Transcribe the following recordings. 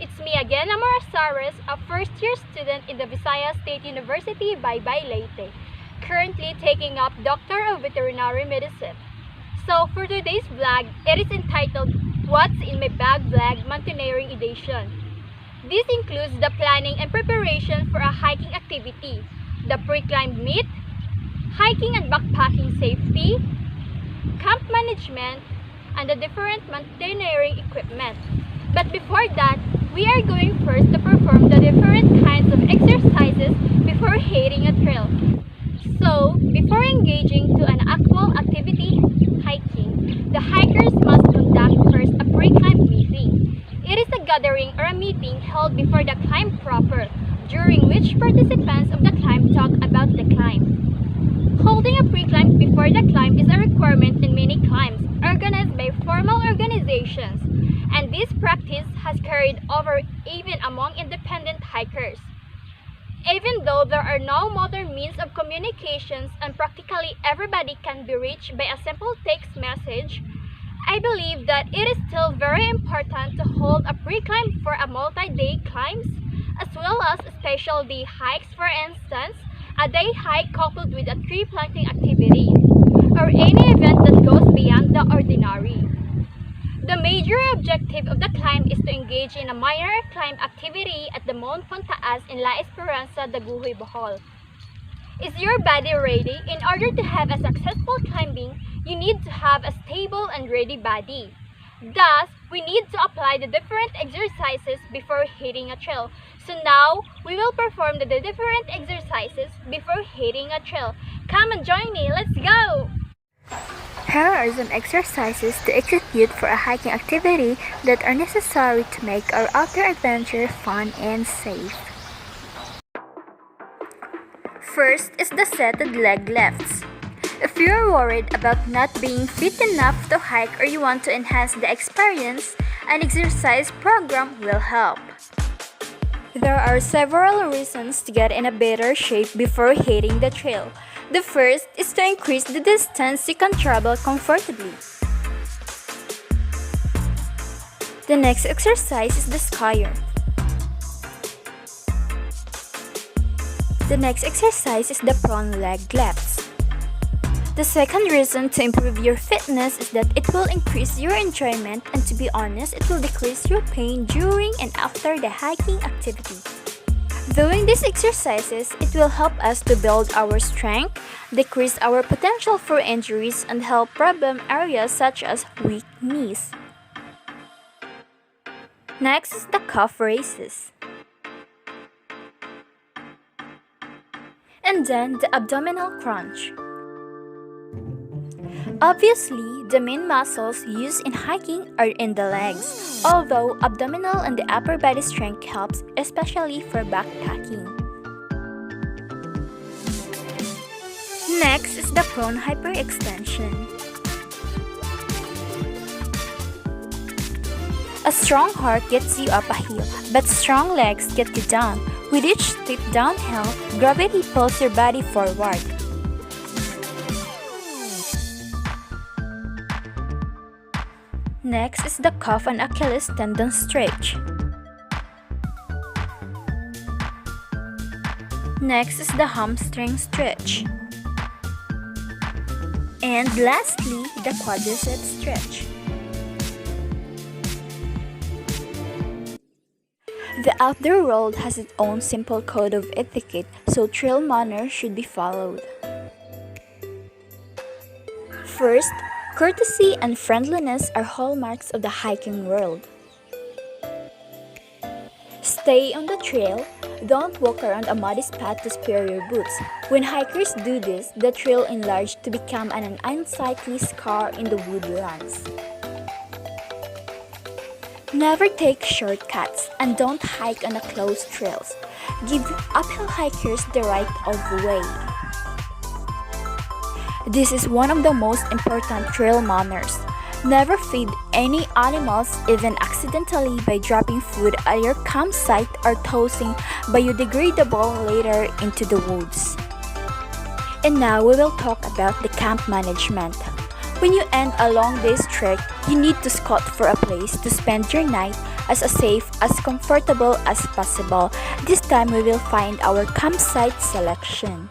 It's me again, Amara Sares, a first-year student in the Visayas State University, Baybay, Leyte, currently taking up Doctor of Veterinary Medicine. So for today's vlog, it is entitled What's in My Bag Vlog Mountaineering Edition. This includes the planning and preparation for a hiking activity, the pre-climb meet, hiking and backpacking safety, camp management, and the different mountaineering equipment. But before that, we are going first to perform the different kinds of exercises before hitting a trail. So, before engaging to an actual activity, hiking, the hikers must conduct first a pre-climb meeting. It is a gathering or a meeting held before the climb proper, during which participants of the climb talk about the climb. Holding a pre-climb before the climb is a requirement in many climbs organized by formal organizations, and this practice has carried over even among independent hikers. Even though there are now modern means of communications and practically everybody can be reached by a simple text message, I believe that it is still very important to hold a pre-climb for a multi-day climbs, as well as special day hikes, for instance, a day hike coupled with a tree planting activity, or any event that goes beyond the ordinary. The major objective of the climb is to engage in a minor climb activity at the Mount Puntaas in La Esperanza, Daguhoy, Bohol. Is your body ready? In order to have a successful climbing, you need to have a stable and ready body. Thus, we need to apply the different exercises before hitting a trail. So now, we will perform the different exercises before hitting a trail. Come and join me, let's go! Here are some exercises to execute for a hiking activity that are necessary to make our outdoor adventure fun and safe. First is the seated leg lifts. If you're worried about not being fit enough to hike or you want to enhance the experience, an exercise program will help. There are several reasons to get in a better shape before hitting the trail. The first is to increase the distance you can travel comfortably. The next exercise is the skier. The next exercise is the prone leg lifts. The second reason to improve your fitness is that it will increase your enjoyment, and to be honest, it will decrease your pain during and after the hiking activity. Doing these exercises, it will help us to build our strength, decrease our potential for injuries, and help problem areas such as weak knees. Next is the calf raises. And then the abdominal crunch. Obviously, the main muscles used in hiking are in the legs, although abdominal and the upper body strength helps, especially for backpacking. Next is the prone hyperextension. A strong heart gets you up a hill, but strong legs get you down. With each step downhill, gravity pulls your body forward. Next is the calf and Achilles tendon stretch. Next is the hamstring stretch. And lastly, the quadricep stretch. The outdoor world has its own simple code of etiquette, so trail manners should be followed. First, courtesy and friendliness are hallmarks of the hiking world. Stay on the trail. Don't walk around a muddy spot to spare your boots. When hikers do this, the trail enlarges to become an unsightly scar in the woodlands. Never take shortcuts and don't hike on closed trails. Give uphill hikers the right of way. This is one of the most important trail manners. Never feed any animals, even accidentally, by dropping food at your campsite or tossing biodegradable litter into the woods. And now we will talk about the camp management. When you end a long day's trek, you need to scout for a place to spend your night as safe, as comfortable as possible. This time we will find our campsite selection.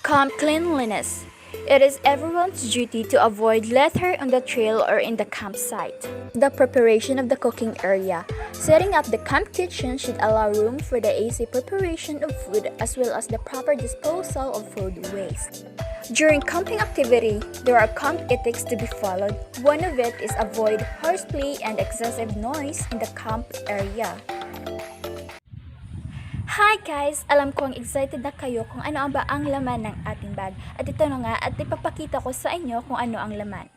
Camp cleanliness. It is everyone's duty to avoid litter on the trail or in the campsite. The preparation of the cooking area. Setting up the camp kitchen should allow room for the easy preparation of food as well as the proper disposal of food waste. During camping activity, there are camp ethics to be followed. One of it is avoid horseplay and excessive noise in the camp area. Hi guys! Alam ko ang excited na kayo kung ano ba ang laman ng ating bag. At ito na nga at ipapakita ko sa inyo kung ano ang laman.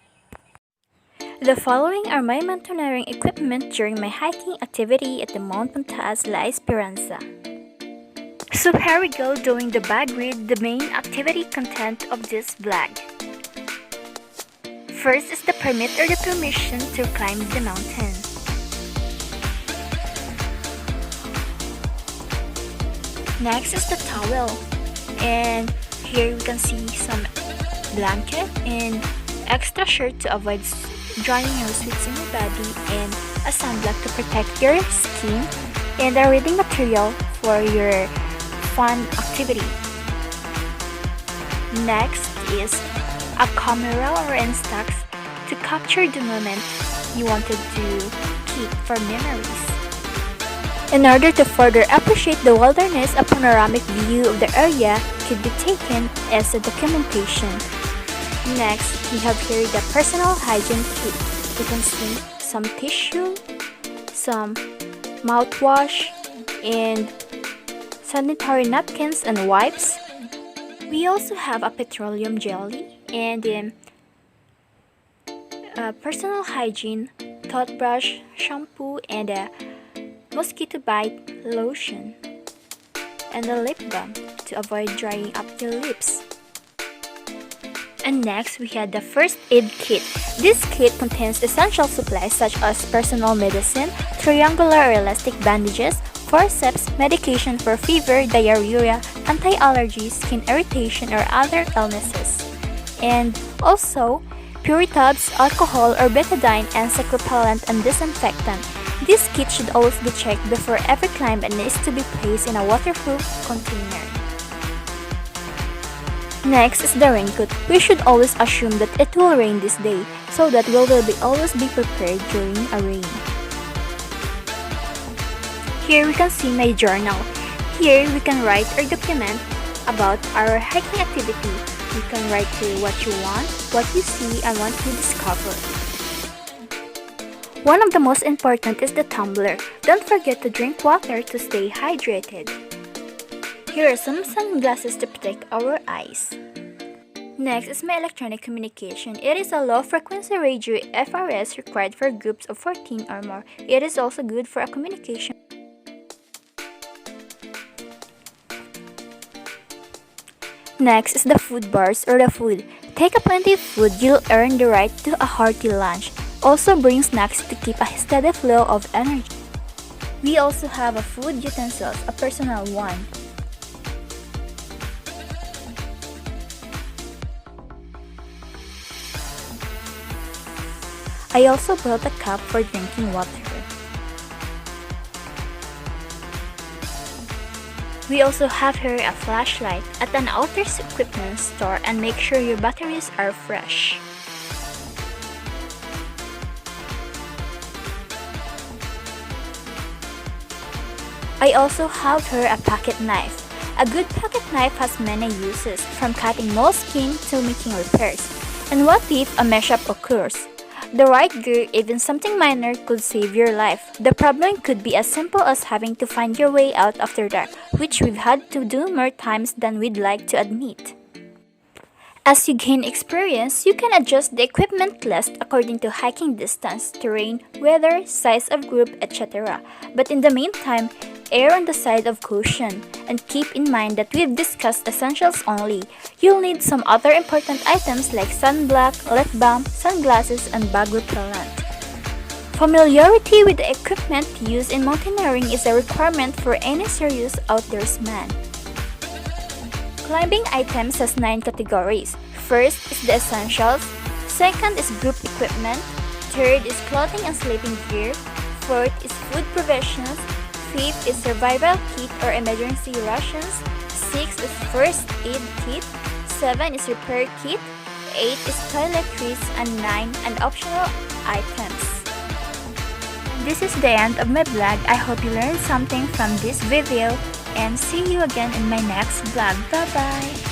The following are my mountaineering equipment during my hiking activity at the Mount Puntaas La Esperanza. So here we go doing the bag read, the main activity content of this vlog. First is the permit or the permission to climb the mountain. Next is the towel, and here we can see some blanket and extra shirt to avoid drying your sweats in your body, and a sunblock to protect your skin, and a reading material for your fun activity. Next is a camera or Instax to capture the moment you wanted to keep for memories. In order to further appreciate the wilderness, a panoramic view of the area could be taken as a documentation. Next, we have here the personal hygiene kit. You can see some tissue, some mouthwash, and sanitary napkins and wipes. We also have a petroleum jelly and personal hygiene, toothbrush, shampoo, and a mosquito bite lotion, and a lip balm to avoid drying up your lips. And next, we had the first aid kit. This kit contains essential supplies such as personal medicine, triangular or elastic bandages, forceps, medication for fever, diarrhea, anti-allergy, skin irritation, or other illnesses. And also, pure tubs, alcohol or betadine, insect repellent, and disinfectant. This kit should always be checked before every climb and needs to be placed in a waterproof container. Next is the raincoat. We should always assume that it will rain this day, so that we will always be prepared during a rain. Here we can see my journal. Here we can write or document about our hiking activity. You can write to what you want, what you see, and what you discover. One of the most important is the tumbler. Don't forget to drink water to stay hydrated. Here are some sunglasses to protect our eyes. Next is my electronic communication. It is a low-frequency radio FRS required for groups of 14 or more. It is also good for a communication. Next is the food bars or the food. Take a plenty of food, you'll earn the right to a hearty lunch. Also bring snacks to keep a steady flow of energy. We also have a food utensils, a personal one. I also brought a cup for drinking water. We also have here a flashlight at an outdoors equipment store, and make sure your batteries are fresh. I also have here a pocket knife. A good pocket knife has many uses, from cutting moleskin to making repairs. And what if a mess-up occurs? The right gear, even something minor, could save your life. The problem could be as simple as having to find your way out after dark, which we've had to do more times than we'd like to admit. As you gain experience, you can adjust the equipment list according to hiking distance, terrain, weather, size of group, etc. But in the meantime, err on the side of caution, and keep in mind that we've discussed essentials only. You'll need some other important items like sunblock, lip balm, sunglasses, and bug repellent. Familiarity with the equipment used in mountaineering is a requirement for any serious outdoorsman. Climbing items has 9 categories. First is the essentials, Second is group equipment. Third is clothing and sleeping gear. Fourth is food provisions. Fifth is survival kit or emergency rations. Sixth is first aid kit. 7 is repair kit. 8 is toiletries, and 9 an optional items. This is the end of my vlog. I hope you learned something from this video and see you again in my next vlog. Bye bye!